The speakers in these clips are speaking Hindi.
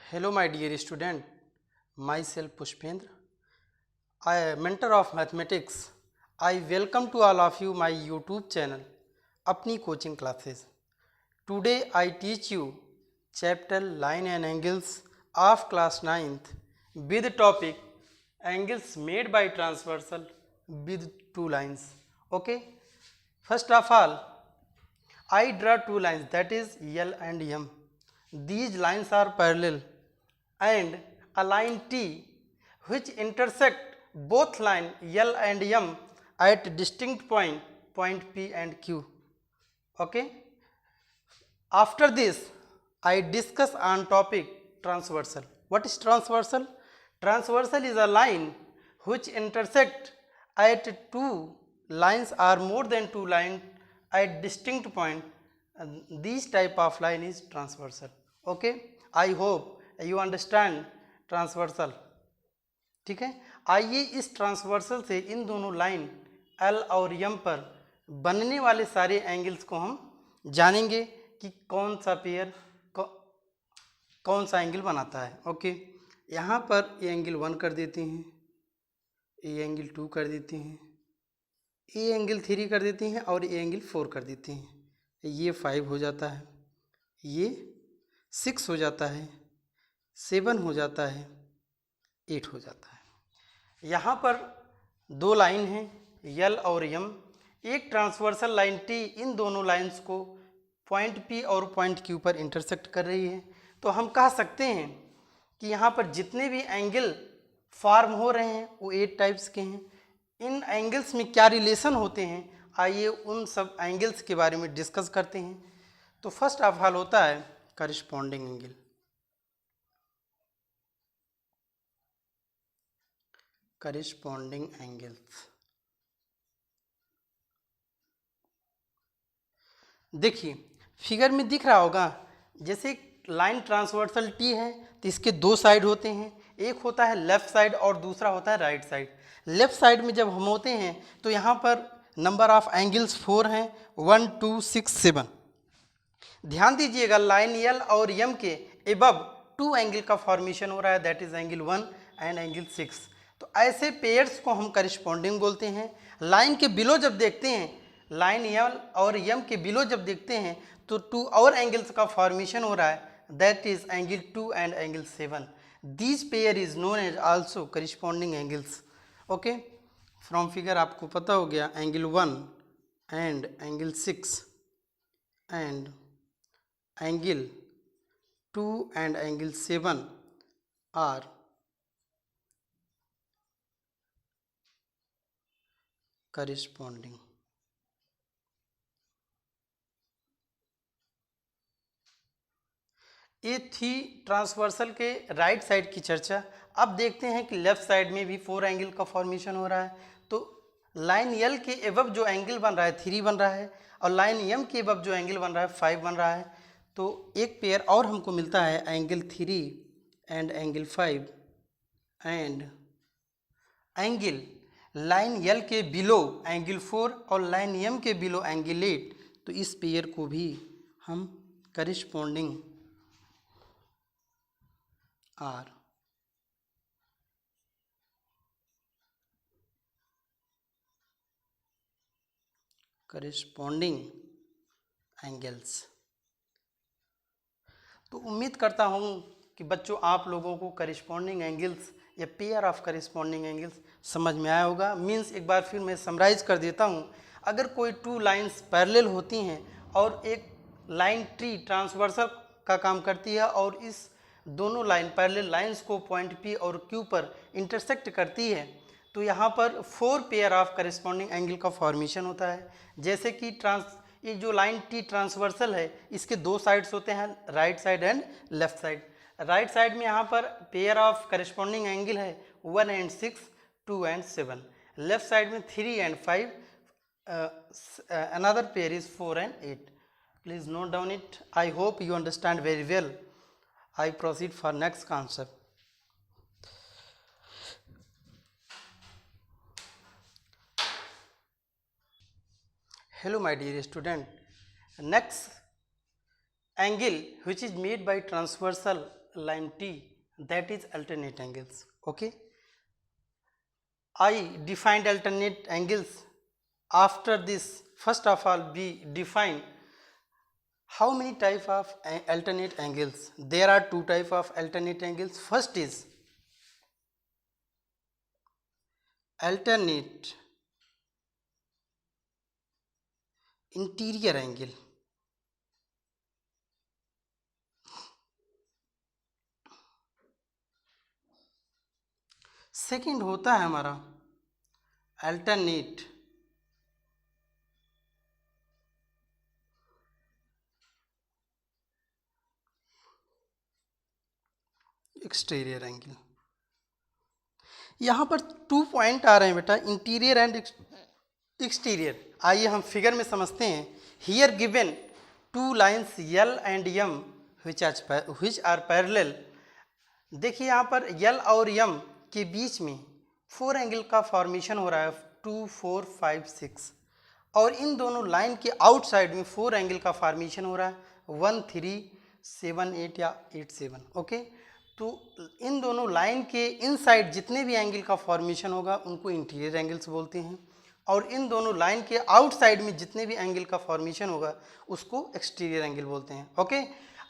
Hello, my dear student. Myself Pushpendra. I am mentor of mathematics. I welcome to all of you my YouTube channel, अपनी coaching classes. Today I teach you chapter line and angles of class 9th with topic angles made by transversal with two lines. Okay. First of all, I draw two lines, that is L and M. These lines are parallel and a line T which intersect both line L and M at distinct point P and Q. Okay. After this, I discuss on topic transversal. What is transversal? Transversal is a line which intersect at two lines or more than two lines at distinct point. And this type of line is transversal. Okay. I hope you understand transversal. ठीक है, आइए इस ट्रांसवर्सल से इन दोनों लाइन एल और एम पर बनने वाले सारे एंगल्स को हम जानेंगे कि कौन सा पेयर कौन सा एंगल बनाता है. ओके, यहाँ पर ये एंगल 1 कर देते हैं, ये एंगल 2 कर देते हैं, ये एंगल 3 कर देते हैं और ये एंगल 4 कर देते हैं. ये 5 हो जाता है, ये 6 हो जाता है, 7 हो जाता है, 8 हो जाता है. यहाँ पर दो लाइन हैं L और M. एक ट्रांसवर्सल लाइन T इन दोनों लाइंस को पॉइंट P और पॉइंट Q पर इंटरसेक्ट कर रही है. तो हम कह सकते हैं कि यहाँ पर जितने भी एंगल फॉर्म हो रहे हैं वो 8 टाइप्स के हैं. इन एंगल्स में क्या रिलेशन होते हैं, आइए उन सब एंगल्स के बारे में डिस्कस करते हैं. तो फर्स्ट ऑफ ऑल होता है करिस्पॉन्डिंग एंगल. करिस्पॉन्डिंग एंगल्स देखिए फिगर में दिख रहा होगा, जैसे लाइन ट्रांसवर्सल टी है तो इसके दो साइड होते हैं, एक होता है लेफ्ट साइड और दूसरा होता है राइट साइड. लेफ्ट साइड में जब हम होते हैं तो यहाँ पर नंबर ऑफ एंगल्स 4 हैं, 1 2 6 7. ध्यान दीजिएगा लाइन एल और एम के एबव 2 एंगल का फॉर्मेशन हो रहा है, that is angle 1 and angle 6. तो ऐसे पेयर्स को हम करिस्पॉन्डिंग बोलते हैं. लाइन के बिलो जब देखते हैं, लाइन एल और एम के बिलो जब देखते हैं तो 2 और एंगल्स का फॉर्मेशन हो रहा है, that is angle 2 and angle 7. This pair is known as also corresponding angles. Okay, from figure आपको पता हो गया angle 1 and angle 6 and angle 2 and angle 7 are corresponding. ये थी ट्रांसवर्सल के राइट साइड की चर्चा. अब देखते हैं कि लेफ्ट साइड में भी 4 एंगल का फॉर्मेशन हो रहा है. तो लाइन एल के एबव जो एंगल बन रहा है 3 बन रहा है और लाइन एम के एबव जो एंगल बन रहा है 5 बन रहा है. तो एक पेयर और हमको मिलता है angle 3 and angle 5 and angle line L के बिलो एंगल 4 और लाइन एम के बिलो एंगल 8. तो इस पेयर को भी हम करिस्पॉन्डिंग आर करिस्पॉन्डिंग एंगल्स. तो उम्मीद करता हूँ कि बच्चों आप लोगों को करिस्पॉन्डिंग एंगल्स या पेयर ऑफ करिस्पॉन्डिंग एंगल्स समझ में आया होगा. मीन्स एक बार फिर मैं समराइज कर देता हूँ. अगर कोई 2 लाइंस पैरेलल होती हैं और एक लाइन टी ट्रांसवर्सल का काम करती है और इस दोनों लाइन पैरेलल लाइंस को पॉइंट पी और क्यू पर इंटरसेक्ट करती है, तो यहाँ पर 4 पेयर ऑफ करिस्पॉन्डिंग एंगल का फॉर्मेशन होता है. जैसे कि ये जो लाइन टी ट्रांसवर्सल है इसके 2 साइड्स होते हैं, right side and left side. Right side में यहाँ पर पेयर ऑफ करिस्पॉन्डिंग एंगल है 1 एंड 6, 2 एंड 7. लेफ्ट साइड में 3 and 5, another pair is 4 and 8. Please note down it. I hope you understand very well. I proceed for next concept. Hello my dear student. Next angle which is made by transversal line T, that is alternate angles. Okay, I defined alternate angles. After this, first of all, we define how many type of alternate angles. There are two type of alternate angles. First is alternate interior angle. Second होता है हमारा अल्टरनेट एक्सटीरियर एंगल। यहाँ पर 2 पॉइंट आ रहे हैं बेटा, इंटीरियर एंड एक्सटीरियर। आइए हम फिगर में समझते हैं। Here given 2 lines L and M which are parallel. देखिए यहाँ पर L और M के बीच में 4 एंगल का फॉर्मेशन हो रहा है, 2, 4, 5, 6, और इन दोनों लाइन के आउटसाइड में 4 एंगल का फॉर्मेशन हो रहा है, 1, 3, 7, 8 या 8, 7। ओके, तो इन दोनों लाइन के इनसाइड जितने भी एंगल का फॉर्मेशन होगा उनको इंटीरियर एंगल्स बोलते हैं, और इन दोनों लाइन के आउटसाइड में जितने भी एंगल का फॉर्मेशन होगा उसको एक्सटीरियर एंगल बोलते हैं। ओके,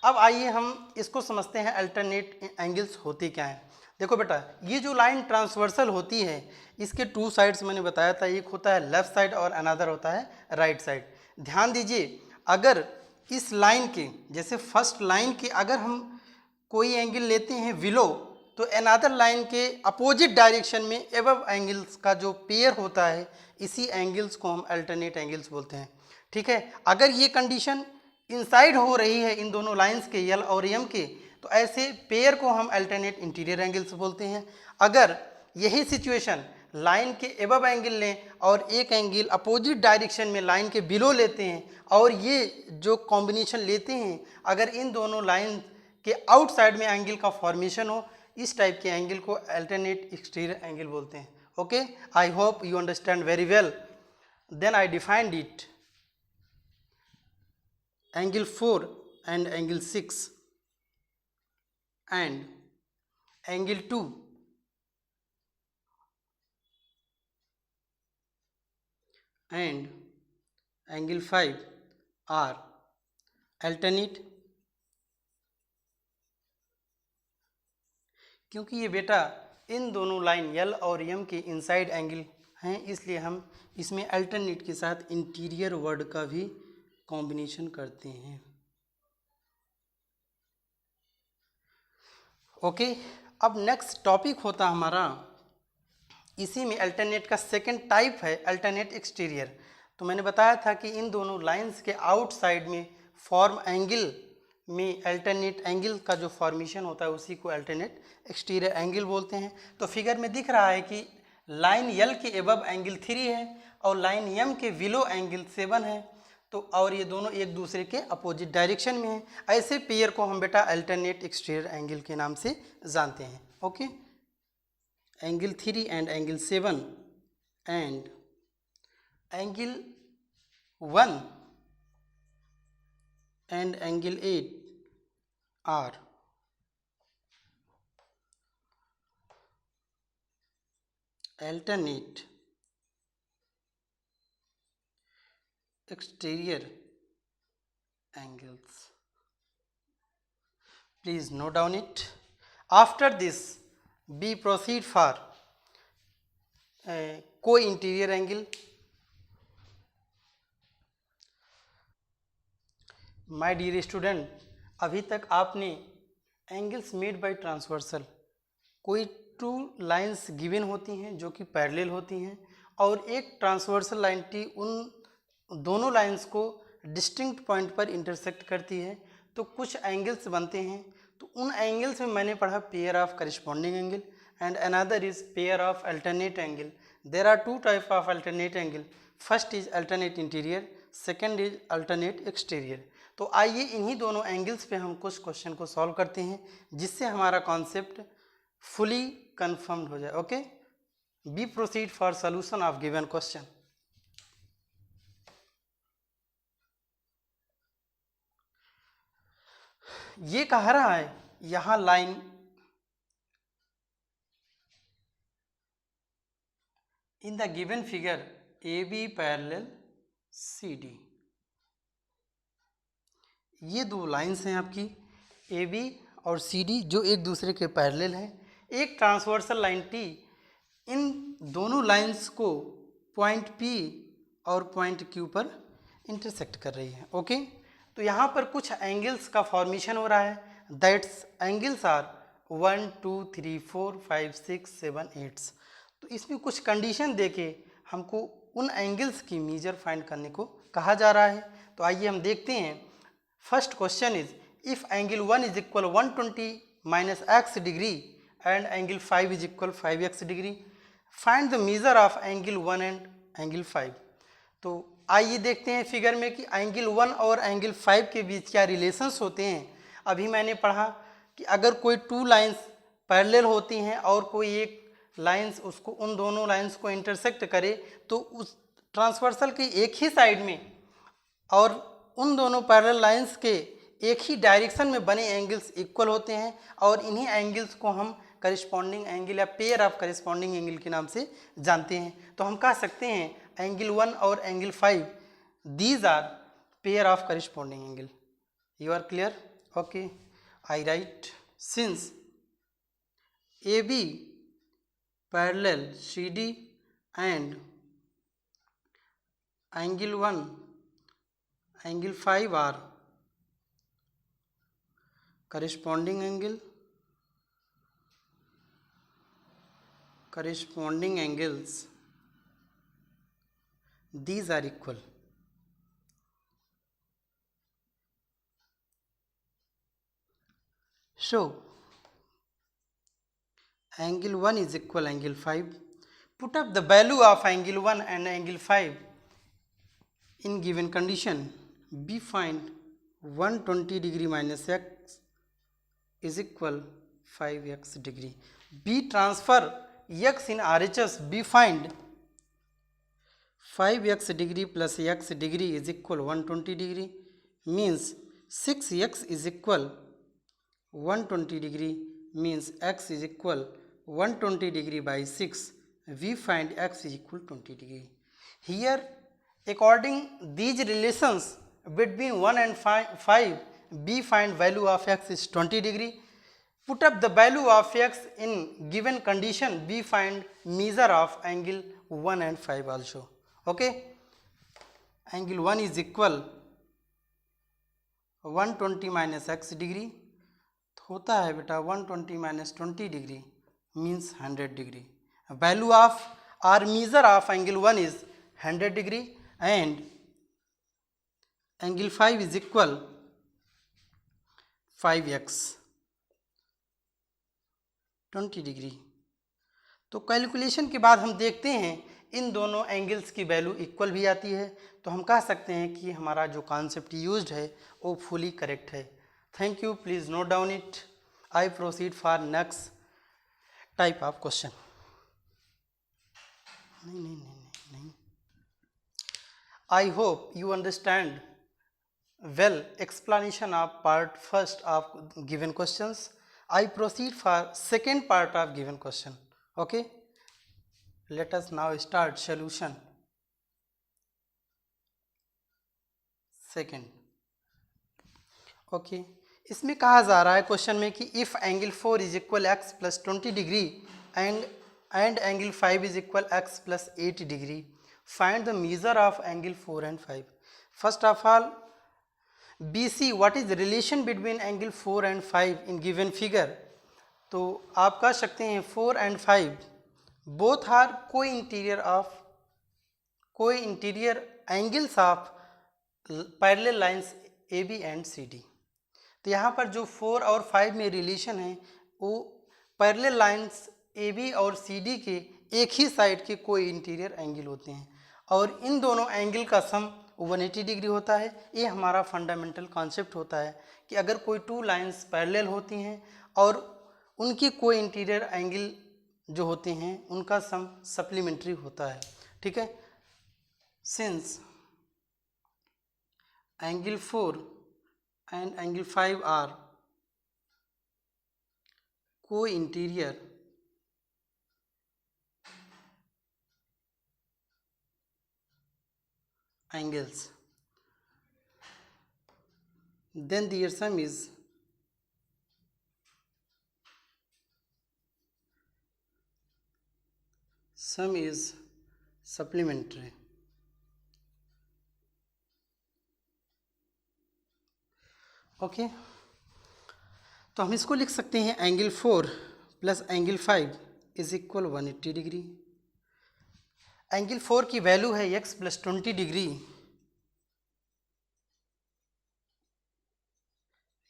अब आइए हम इसको समझते हैं अल्टरनेट एंगल्स होती क्या हैं। देखो बेटा, ये जो लाइन ट्रांसवर्सल होती है इसके 2 साइड्स मैंने बताया था, एक होता है लेफ्ट साइड और अनदर होता है राइट साइड। ध्यान दीजिए, अगर इस लाइन के जैसे फर्स्ट लाइन के अगर हम कोई एंगल लेते हैं बिलो, तो अनदर लाइन के अपोजिट डायरेक्शन में एबव एंगल्स का जो पेयर होता है, इसी एंगल्स को हम अल्टरनेट एंगल्स बोलते हैं। ठीक है, अगर ये कंडीशन इनसाइड हो रही है इन दोनों लाइंस के L और M के, तो ऐसे पेयर को हम अल्टरनेट इंटीरियर एंगल्स बोलते हैं। अगर यही सिचुएशन लाइन के एबव एंगल लें और एक एंगल अपोजिट डायरेक्शन में लाइन के बिलो लेते हैं, और ये जो कॉम्बिनेशन लेते हैं, अगर इन दोनों लाइन के आउटसाइड में एंगल का फॉर्मेशन हो, इस टाइप के एंगल को अल्टरनेट एक्सटीरियर एंगल बोलते हैं। Okay, I hope you understand very well. Then I defined it, angle 4 and angle 6 and angle 2 and angle 5 are alternate। क्योंकि ये बेटा इन दोनों लाइन L और M के इनसाइड एंगल हैं, इसलिए हम इसमें अल्टरनेट के साथ इंटीरियर वर्ड का भी कॉम्बिनेशन करते हैं। ओके, अब नेक्स्ट टॉपिक होता हमारा, इसी में अल्टरनेट का सेकंड टाइप है अल्टरनेट एक्सटीरियर। तो मैंने बताया था कि इन दोनों लाइंस के आउटसाइड में फॉर्म एंगल में अल्टरनेट एंगल का जो फॉर्मेशन होता है उसी को अल्टरनेट एक्सटीरियर एंगल बोलते हैं। तो फिगर में दिख रहा है कि लाइन L के एबव एंगल 3 है और लाइन M के बिलो एंगल 7 है, तो और ये दोनों एक दूसरे के अपोजिट डायरेक्शन में हैं। ऐसे पेयर को हम बेटा अल्टरनेट एक्सटीरियर एंगल के नाम से जानते हैं। Okay, angle 3 and angle 7 and angle 1 and angle 8 are alternate exterior angles. Please note down it. After this we proceed for co-interior angle. My dear student, अभी तक आपने एंगल्स मेड बाय ट्रांसवर्सल, कोई 2 लाइंस गिवन होती हैं जो कि पैरेलल होती हैं, और एक ट्रांसवर्सल लाइन टी उन दोनों लाइंस को डिस्टिंक्ट पॉइंट पर इंटरसेक्ट करती है, तो कुछ एंगल्स बनते हैं। तो उन एंगल्स में मैंने पढ़ा pair of corresponding angle and another is pair of alternate angle. There are 2 type of alternate angle, first is alternate interior, second is alternate exterior. तो आइए इन्हीं दोनों एंगल्स पे हम कुछ क्वेश्चन को सॉल्व करते हैं, जिससे हमारा कॉन्सेप्ट फुली कंफर्म्ड हो जाए। Okay, be proceed for solution of given question. ये कह रहा है यहाँ line in the given figure AB parallel CD, ये दो लाइंस हैं आपकी AB और CD जो एक दूसरे के पैरेलल हैं। एक ट्रांसवर्सल लाइन T इन दोनों लाइंस को पॉइंट P और पॉइंट Q पर इंटरसेक्ट कर रही है। ओके, तो यहाँ पर कुछ एंगल्स का फॉर्मेशन हो रहा है। That's angles are 1 2 3 4 5 6 7 8। तो इसमें कुछ कंडीशन देके हमको उन एंगल्स की मेजर फाइंड करने को कहा जा रहा है। तो आइए हम देखते हैं। First question is if angle 1 is equal 120 minus x degree and angle 5 is equal 5x degree, find the measure of angle 1 and angle 5। तो आइए देखते हैं फिगर में कि एंगल 1 और एंगल 5 के बीच क्या रिलेशंस होते हैं। अभी मैंने पढ़ा कि अगर कोई टू लाइंस पैरेलल होती हैं और कोई एक लाइंस उसको उन दोनों लाइंस को इंटरसेक्ट करे तो उस ट्रांसवर्सल की एक ही साइड में और उन दोनों पैरेलल लाइंस के एक ही डायरेक्शन में बने एंगल्स इक्वल होते हैं और इन्हीं एंगल्स को हम करिस्पॉन्डिंग एंगल या पेयर ऑफ करिस्पॉन्डिंग एंगल के नाम से जानते हैं। तो हम कह सकते हैं एंगल 1 और angle 5 these are pair of corresponding angle. You are clear? Okay, I write since AB parallel CD and angle 1 angle 5 are corresponding angles, these are equal. So angle 1 is equal angle 5. Put up the value of angle 1 and angle 5 in given condition. B find 120 degree minus x is equal 5x degree. B transfer x in RHS. B find 5x degree plus x degree is equal 120 degree, means 6x is equal 120 degree, means x is equal 120 degree by 6. We find x is equal 20 degree. Here according these relations between 1 and 5, B find value of x is 20 degree. Put up the value of x in given condition. B find measure of angle 1 and 5 also. Okay, angle 1 is equal 120 minus x degree होता है बेटा 120 माइनस 20 degree means 100 degree. Value of are measure of angle 1 is 100 degree and angle 5 is equal 5x 20 degree. तो कैलकुलेशन के बाद हम देखते हैं इन दोनों एंगल्स की वैल्यू इक्वल भी आती है। तो हम कह सकते हैं कि हमारा जो कॉन्सेप्ट यूज्ड है वो फुली करेक्ट है। Thank you. Please note down it. I proceed for next type of question. नहीं. I hope you understand well explanation of part first of given questions. I proceed for second part of given question. Okay. Let us now start solution. Second. Okay. इसमें कहा जा रहा है क्वेश्चन में कि if angle 4 is equal x plus 20 degree and angle 5 is equal x plus 80 degree, find the measure of angle 4 and 5. First of all we see what is relation between angle 4 and 5 in given figure. तो आप कह सकते हैं 4 and 5 both are co-interior angles of parallel lines A B and C D. तो यहाँ पर जो 4 और 5 में रिलेशन है वो पैरेलल लाइंस ए बी और सी डी के एक ही साइड के कोई इंटीरियर एंगल होते हैं और इन दोनों एंगल का सम 180 डिग्री होता है. ये हमारा फंडामेंटल कॉन्सेप्ट होता है कि अगर कोई टू लाइंस पैरेलल होती हैं और उनके कोई इंटीरियर एंगल जो होते हैं उनका सम सप्लीमेंट्री होता है. ठीक है. Since angle 4 and angle 5 are co-interior angles, then their sum is supplementary. Okay, तो हम इसको लिख सकते हैं angle 4 plus angle 5 is equal 180 degree. Angle 4 की वैल्यू है x plus 20 degree,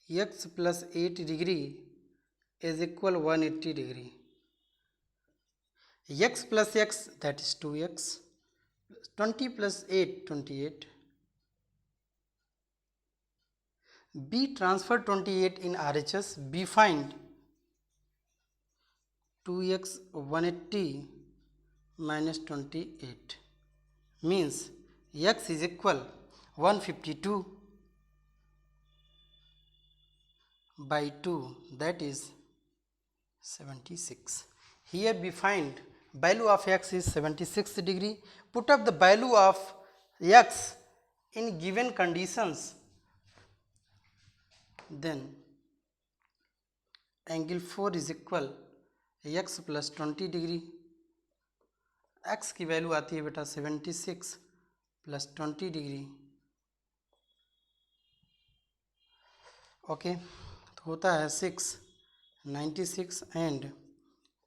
x plus 8 degree is equal 180 degree. x plus x, that is 2x, 20 plus 8, 28. B transfer 28 in RHS. B find 2x 180 minus 28 means x is equal 152 by 2, that is 76. Here we find value of x is 76 degree. Put up the value of x in given conditions, then angle 4 is equal x plus 20 degree. x की वैल्यू आती है बेटा 76 प्लस 20 डिग्री। ओके, तो होता है 6, 96 and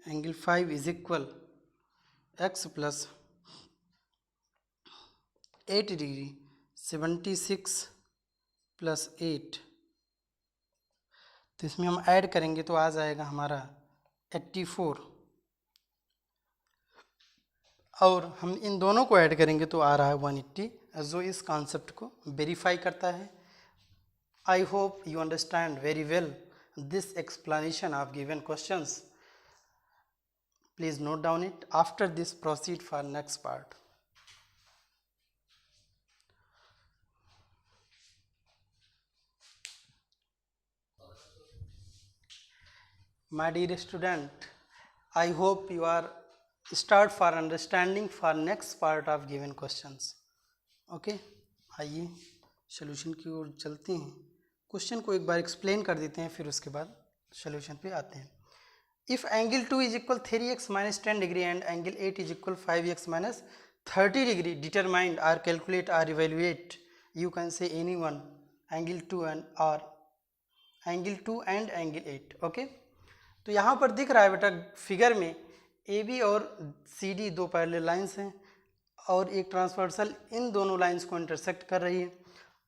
angle 5 is equal x plus 8 degree, 76 plus 8, तो इसमें हम ऐड करेंगे तो आ जाएगा हमारा 84, और हम इन दोनों को ऐड करेंगे तो आ रहा है 180, जो इस कॉन्सेप्ट को वेरीफाई करता है। आई hope you understand very well this explanation of given questions. Please note down it. After this, proceed for next part. My dear student, I hope you are start for understanding for next part of given questions. Okay, आइए सॉल्यूशन की ओर चलते हैं. क्वेश्चन को एक बार एक्सप्लेन कर देते हैं, फिर उसके बाद सॉल्यूशन पे आते हैं. If angle 2 is equal 3x minus 10 degree and angle 8 is equal 5x minus 30 degree, determine or calculate or evaluate, you can say any one, angle 2 and or angle 2 and angle 8. okay, तो यहाँ पर दिख रहा है बेटा फिगर में AB और CD दो पैरेलल लाइंस हैं और एक ट्रांसवर्सल इन दोनों लाइंस को इंटरसेक्ट कर रही है.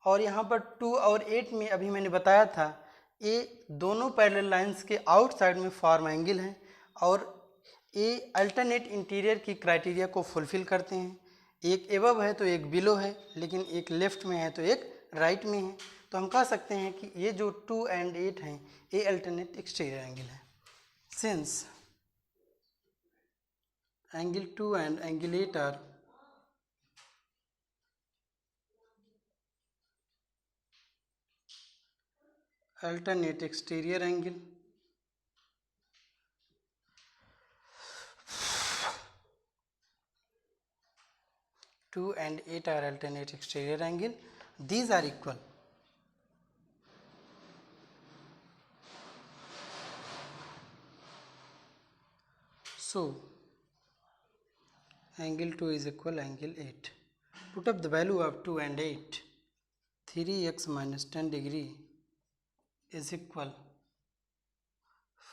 और यहाँ पर 2 और 8 में अभी मैंने बताया था ये दोनों पैरेलल लाइंस के आउटसाइड में फॉर्म एंगल हैं और ये अल्टरनेट इंटीरियर की क्राइटेरिया को फुलफिल करते हैं. एक एबव है तो एक बिलो है, लेकिन एक लेफ्ट में है तो एक राइट में है. तो हम कह सकते हैं कि ये जो 2 and 8 हैं ये अल्टरनेट एक्सटीरियर एंगल है. Since angle 2 and angle 8 are alternate exterior angle, two and 8 are alternate exterior angle, these are equal. So angle 2 is equal angle 8. Put up the value of 2 and 8. 3x minus 10 degree is equal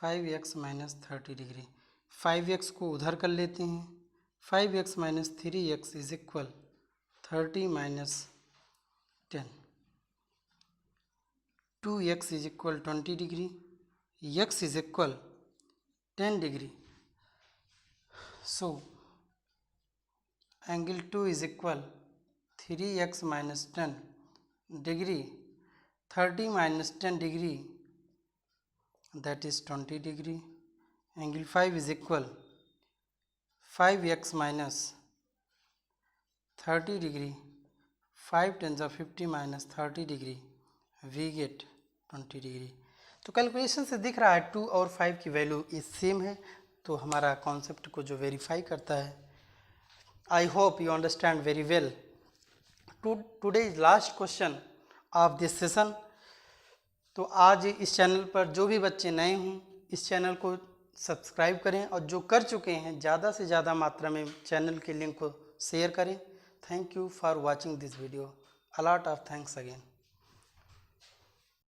5x minus 30 degree. 5x को उधर कर लेते हैं. 5x minus 3x is equal 30 minus 10. 2x is equal 20 degree. X is equal 10 degree. So angle 2 is equal 3x minus 10 degree, 30 minus 10 degree, that is 20 degree. Angle 5 is equal 5x minus 30 degree, 5 10 50 minus 30 degree, we get 20 degree. तो कैलकुलेशन से दिख रहा है 2 और 5 की वैल्यू इज सेम है, तो हमारा कॉन्सेप्ट को जो वेरीफाई करता है। आई hope you understand very well. Today is last question of this session. तो आज इस चैनल पर जो भी बच्चे नए हों इस चैनल को सब्सक्राइब करें, और जो कर चुके हैं ज़्यादा से ज़्यादा मात्रा में चैनल के लिंक को शेयर करें। Thank you for watching this video. A lot of thanks again.